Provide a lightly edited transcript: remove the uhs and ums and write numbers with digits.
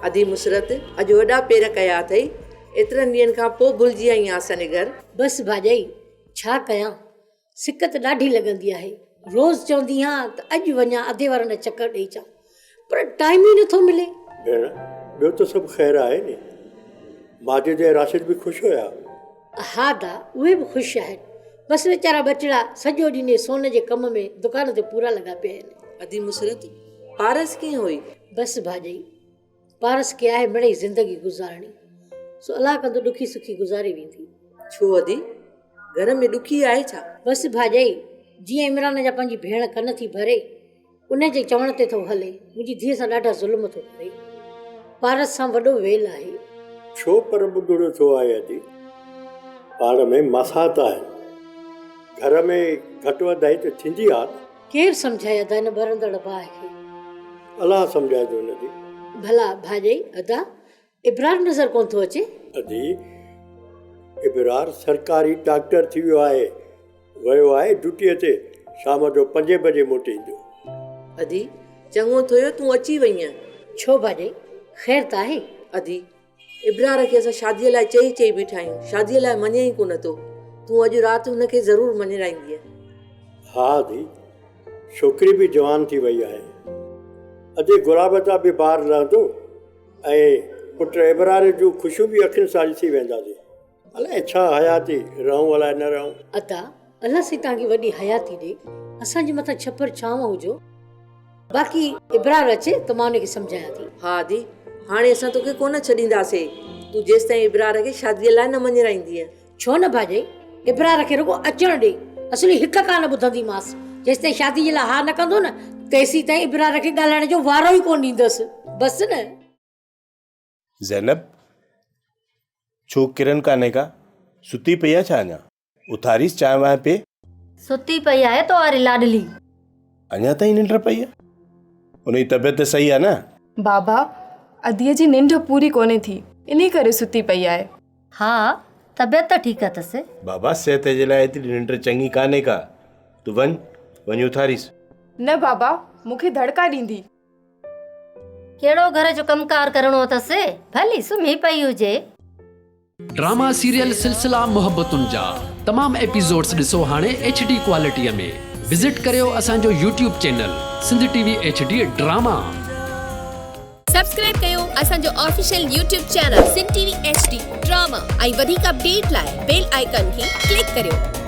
अधी मुसरत अॼु वॾा पेर कया अथई, एतिरनि ॾींहंनि खां पोइ भुलिजी आई आसन घर। बसि भाॼाई छा कयां, सिक त ॾाढी लॻंदी आहे। रोज़ चवंदी आहियां त अॼु वञा अधे वार न चकर ॾेई अचां, पर टाइम ई नथो मिले। भेण ॿियो त सभु ख़ैरु आहे नी, माजिद ऐं राशिद बि ख़ुशि हुया? हा दा, उहे बि ख़ुशि आहिनि। बसि वीचारा बचिड़ा सॼो ॾींहुं सोन जे कम में दुकान ते पूरा लॻा पिया आहिनि। अधी मुसरत पारस कीअं हुई? बसि भाॼाई पारस खे आहे मिड़ई ज़िंदगी गुज़ारणी, सो अलाह कंदो ॾुखी सुखी गुज़ारे वेंदी। छो अधी, घर में ॾुखी आहे छा? बसि भाॼाई जीअं इमरान जा पंहिंजी भेण कन थी भरे, उन जे चवण ते थो हले। मुंहिंजी धीअ सां ॾाढा ज़ुल्म थो करे, पारस सां वॾो वेल आहे। छो पर बुढड़ो थियो आहे अधी? पाण में मसात आहिनि, घर में घटि वधाई त थींदी आहे। केरु सम्झाए अदा हिन बरंदड़ भाउ खे? अलाह सम्झाए थो हुनजी। भला भाॼाई अदा इब्रार नज़र कोन थो अचे? अधी इब्रार सरकारी डॉक्टर थी वियो आहे ड्यूटीअ ते, शाम जो 5 बजे मोटी ईंदो। अधी चङो थियो तूं अची वई आहीं। छो भाॼाई ख़ैर त आहे? अधी इब्रार खे असां शादीअ लाइ चई बीठा आहियूं, शादीअ लाइ मञे ई कोन थो। तूं अॼु राति हुनखे ज़रूरु मञाईंदीअ। हा अधी, छोकिरी बि जवान थी वई आहे। अॼु गुलाब जा बि ॿार रहंदो ऐं पुट इब्रार जूं ख़ुशियूं बि अखियुनि सां ॾिसी वेंदासीं। अलाए छा हयाती रहूं अलाए न रहूं। अदा अलाह से तव्हांखे वॾी हयाती ॾे, असांजे मथां छपर छांव हुजो। बाक़ी इब्रार अचे त मां हुनखे सम्झायां थी। हा अधी, हाणे असां तोखे कोन छॾींदासीं, तूं जेसि ताईं इब्रार खे शादीअ लाइ न मञाईंदीअ। छो न भाॼाई, इब्रार खे रुगो अचण ॾे, असली हिकु कान ॿुधंदीमांसि। जेसि ताईं शादी जे लाइ हा न कंदो न, तेसी ताईं इब्रार खे ॻाल्हाइण जो वारो ई कोन ॾींदसि। बसि न। ज़ैनब छो किरण काने का सुती पई आहे छा? अञा उथारीस, चांहि वांहि पे। सुती पई आहे तो वारी लाडली, अञा ताईं निंड पई आहे? उनजी तबियत सही आहे न? बाबा अधीअ जी निंड पूरी कोन्हे थी, इन करे सुती पई आहे। हा तबियत त ठीकु आहे तसे। बाबा सेहत जे लाइ एतिरी निंड चङी कान्हे का, तूं वञ उथारीस। न बाबा मूंखे धड़का ॾींदी। कहिड़ो घर जो कमकार करणो अथसि, भली सुम्ही पई हुजे। ड्रामा सीरियल सिलसिला मोहब्बतुनि जा तमाम एपिसोड्स ॾिसो हाणे HD क्वालिटीअ में। विज़िट करियो असांजो YouTube channel Sindh TV HD drama. Subscribe कयो असांजो official YouTube channel Sindh TV HD drama ऐं वधीक अपडेट लाइ बेल आइकन खे क्लिक करियो।